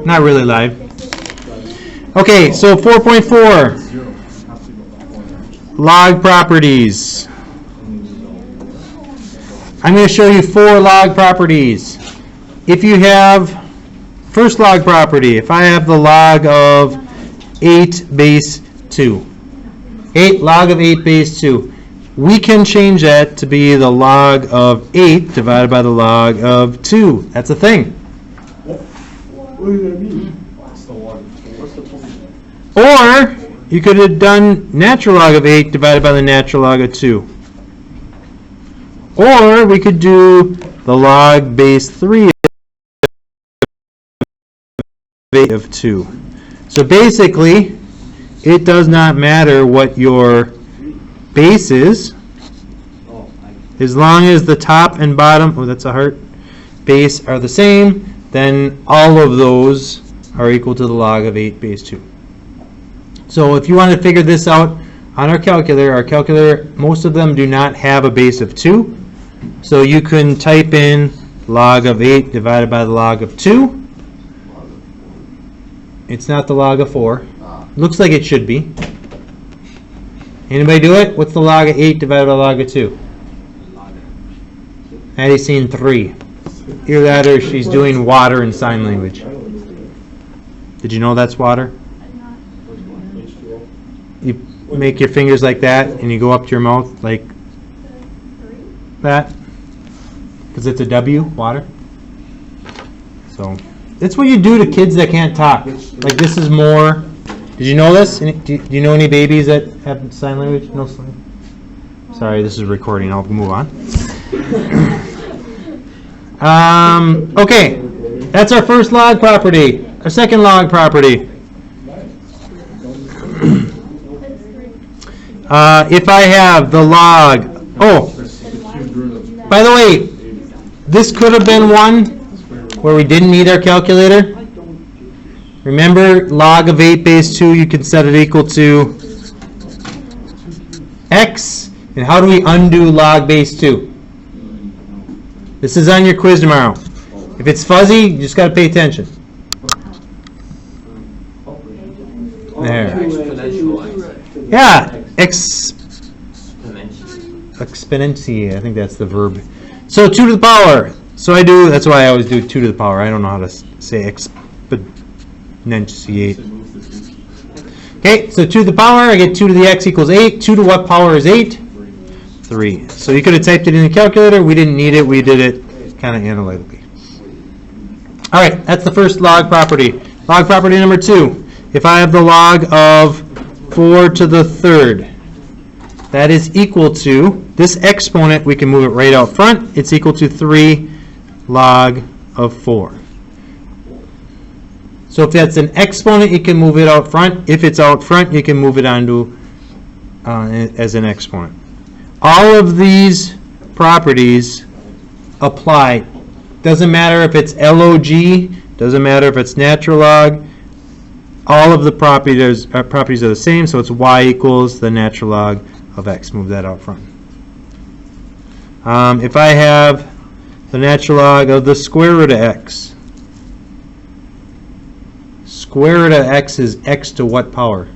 Not really live. Okay, so 4.4. Log properties. I'm going to show you 4 log properties. If you have, first log property, if I have the log of 8 base 2. Log of 8 base 2. We can change that to be the log of 8 divided by the log of 2. That's a thing. What does that mean? What's the log? What's the point? Or you could have done natural log of 8 divided by the natural log of 2. Or we could do the log base 3 of 2. So basically, it does not matter what your base is, as long as the top and bottom, oh that's a heart, base are the same, then all of those are equal to the log of 8 base 2. So if you want to figure this out on our calculator, most of them do not have a base of 2. So you can type in log of 8 divided by the log of 2. It's not the log of 4. Looks like it should be. Anybody do it? What's the log of 8 divided by the log of 2? Addie's seen 3. Either that or she's doing water in sign language. Did you know that's water? You make your fingers like that and you go up to your mouth like that. Because it's a W, water. So that's what you do to kids that can't talk. Like this is more. Did you know this? Do you know any babies that have sign language? No sign. Sorry, this is recording. I'll move on. Okay, that's our first log property. Our second log property. If I have the log, by the way, this could have been one where we didn't need our calculator. Remember, log of 8 base 2, you can set it equal to x. And how do we undo log base 2? This is on your quiz tomorrow. If it's fuzzy, you just got to pay attention. There. Yeah, exponentiate. I think that's the verb. So 2 to the power. So that's why I always do 2 to the power. I don't know how to say exponentiate. Okay, so 2 to the power, I get 2 to the x equals 8. 2 to what power is 8? 3. So you could have typed it in the calculator. We didn't need it. We did it kind of analytically. All right, that's the first log property. Log property number 2. If I have the log of 4 to the 3rd, that is equal to, this exponent, we can move it right out front. It's equal to 3 log of 4. So if that's an exponent, you can move it out front. If it's out front, you can move it onto as an exponent. All of these properties apply. Doesn't matter if it's log, doesn't matter if it's natural log. All of the properties are the same, so it's y equals the natural log of x. Move that out front. If I have the natural log of the square root of x, square root of x is x to what power?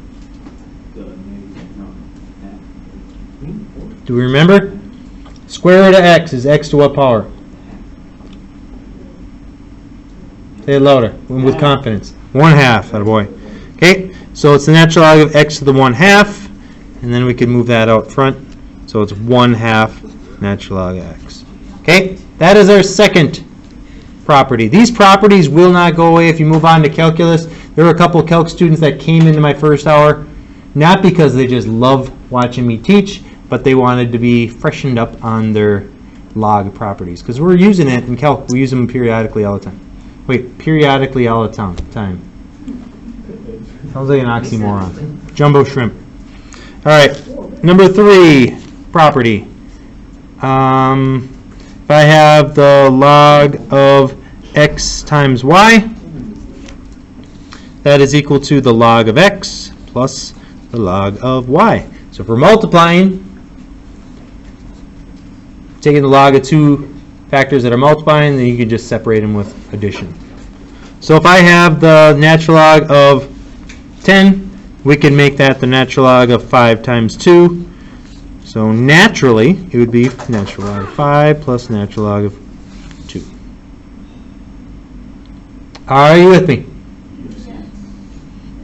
Do we remember? Square root of x is x to what power? Say it louder, with confidence. 1/2, attaboy. Okay, so it's the natural log of x to the 1/2, and then we can move that out front. So it's 1/2 natural log of x. Okay, that is our second property. These properties will not go away if you move on to calculus. There were a couple of calc students that came into my first hour, not because they just love watching me teach, but they wanted to be freshened up on their log properties. Because we're using it in calc, we use them periodically all the time. Wait, periodically all the time. Sounds like an oxymoron. Jumbo shrimp. All right, number 3 property. If I have the log of x times y, that is equal to the log of x plus the log of y. So if we're multiplying, taking the log of 2 factors that are multiplying, then you can just separate them with addition. So if I have the natural log of 10, we can make that the natural log of 5 times 2. So naturally, it would be natural log of 5 plus natural log of 2. Are you with me?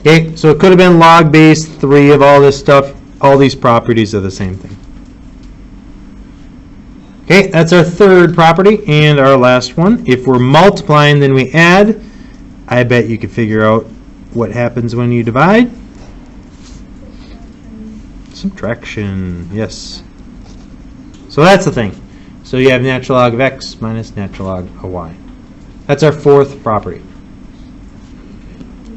Okay, so it could have been log base 3 of all this stuff. All these properties are the same thing. Okay, that's our third property and our last one. If we're multiplying, then we add. I bet you could figure out what happens when you divide. Subtraction, yes. So that's the thing. So you have natural log of x minus natural log of y. That's our fourth property.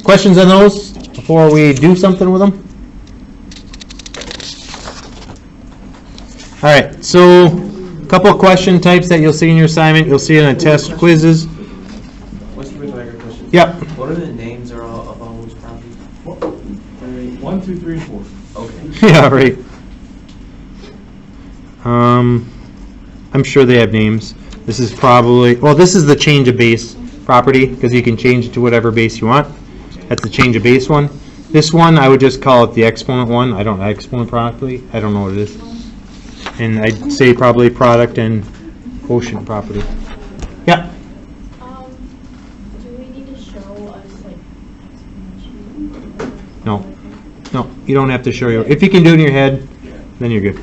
Questions on those before we do something with them? All right, so a couple of question types that you'll see in your assignment. You'll see it in the test quizzes. What's the question? Yep. What are the names of all those properties? 1, 2, 3, 4. Okay. Yeah, right. I'm sure they have names. This is probably, well, this is the change of base property because you can change it to whatever base you want. That's the change of base one. This one, I would just call it the exponent one. I don't know exponent property. I don't know what it is. And I'd say probably product and quotient property. Yeah. Do we need to show us like explanation? No. No, you don't have to show you. If you can do it in your head, then you're good.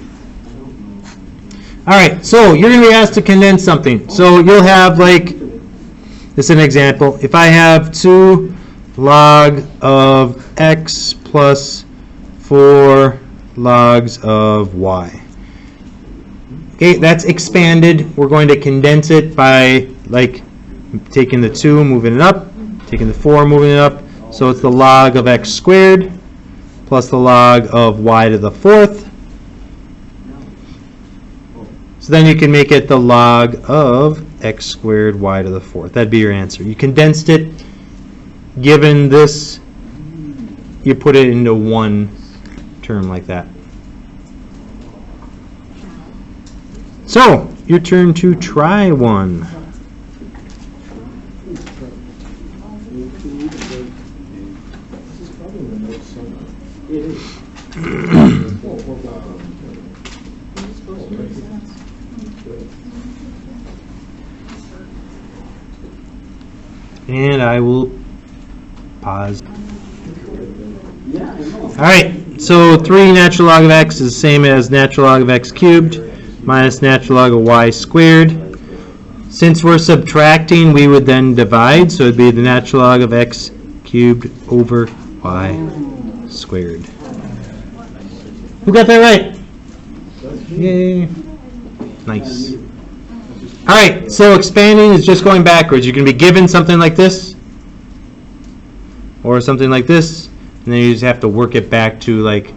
All right, so you're going to be asked to condense something. So you'll have like, this is an example. If I have 2 log of x plus 4 logs of y. Okay, that's expanded. We're going to condense it by like taking the 2, moving it up, taking the 4, moving it up. So it's the log of x squared plus the log of y to the 4th. So then you can make it the log of x squared y to the 4th. That'd be your answer. You condensed it. Given this, you put it into one term like that. So, your turn to try one. And I will pause. Alright, so 3 natural log of x is the same as natural log of x cubed minus natural log of y squared. Since we're subtracting, we would then divide, so it would be the natural log of x cubed over y squared. Who got that right? Yay. Nice. Alright, so expanding is just going backwards. You can be given something like this, or something like this, and then you just have to work it back to like,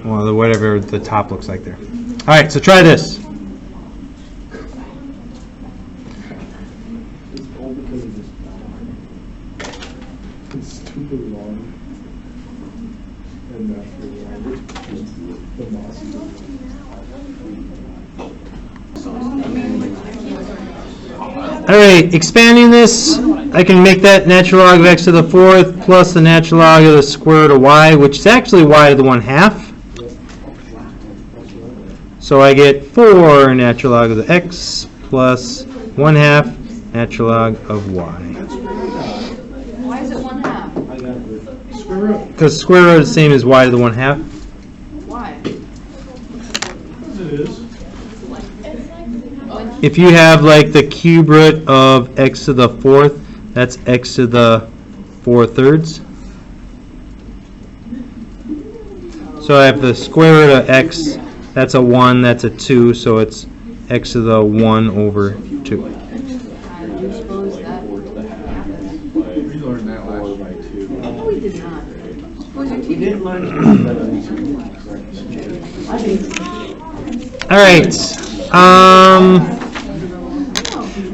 well, whatever the top looks like there. Alright, so try this. It's stupid long. And naturally long. The moss. Alright, expanding this, I can make that natural log of x to the 4th plus the natural log of the square root of y, which is actually y to the 1/2. So I get 4 natural log of the x plus 1/2 natural log of y. Why is it 1/2? Square root. Because square root is the same as y to the 1/2. Why? It is. If you have like the cube root of x to the 4th, that's x to the 4/3. So I have the square root of x, that's a 1, that's a 2, so it's x to the 1 over 2. How did you suppose that happened? We learned that last night. No, we did not. Suppose your We didn't teacher. learn. Alright.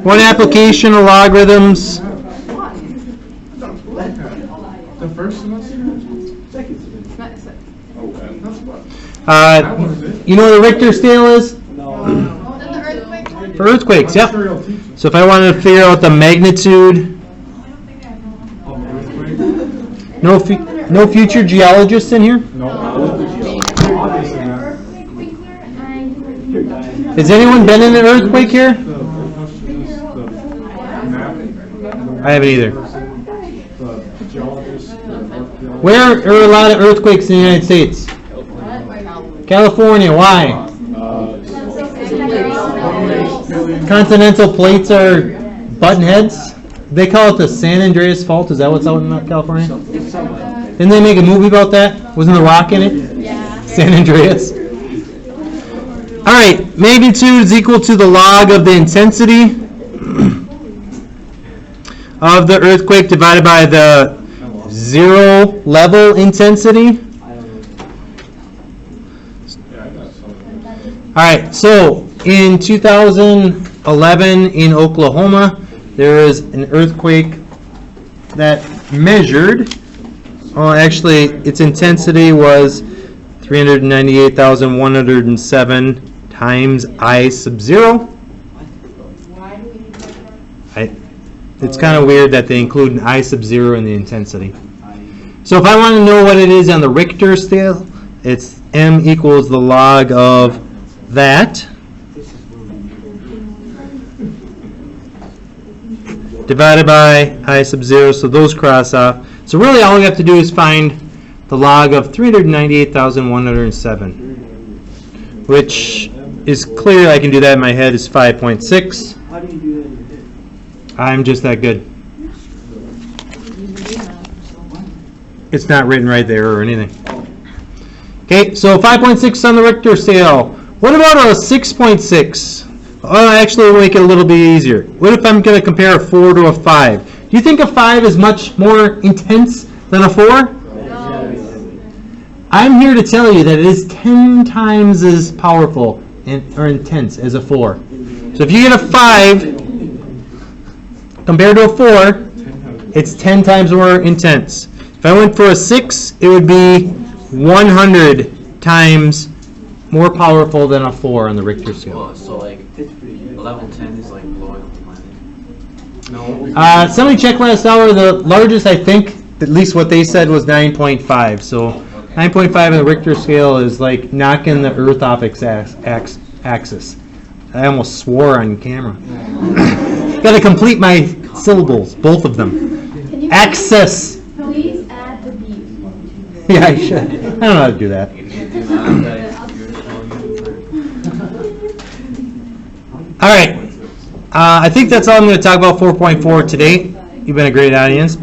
One application of logarithms. The first semester? Second semester. That's what? You know what a Richter scale is? No. For earthquakes, yep. I'm sure you'll teach us. So if I wanted to figure out the magnitude, no future geologists in here? Has anyone been in an earthquake here? I haven't either. Where are a lot of earthquakes in the United States? California. Why? Continental plates are button heads. They call it the San Andreas Fault. Is that what's out in California? Didn't they make a movie about that? Wasn't The Rock in it? Yeah. San Andreas. All right, magnitude is equal to the log of the intensity of the earthquake divided by the zero level intensity. All right, so in 2011 in Oklahoma, there was an earthquake that measured, actually its intensity was 398,107 times I sub 0. It's kind of weird that they include an I sub 0 in the intensity. So if I want to know what it is on the Richter scale, it's M equals the log of that divided by I sub 0, so those cross off. So really all we have to do is find the log of 398,107, which is clear. I can do that in my head. Is 5.6. How do you do that in your head? I'm just that good. It's not written right there or anything. Okay, so 5.6 on the Richter scale. What about a 6.6? Oh, actually, we'll make it a little bit easier. What if I'm going to compare a 4 to a 5? Do you think a 5 is much more intense than a 4? No. I'm here to tell you that it is 10 times as powerful or intense as a 4. So if you get a 5 compared to a 4, it's 10 times more intense. If I went for a 6, it would be 100 times more powerful than a 4 on the Richter scale. Well, so like, level 10 is like blowing up the planet. No. Somebody checked last hour. The largest, I think, at least what they said, was 9.5. So 9.5 on the Richter scale is like knocking the Earth off its axis. I almost swore on camera. Got to complete my syllables, both of them. Can you Axis. please add the beep? Yeah, I should. I don't know how to do that. All right. I think that's all I'm going to talk about 4.4 today. You've been a great audience.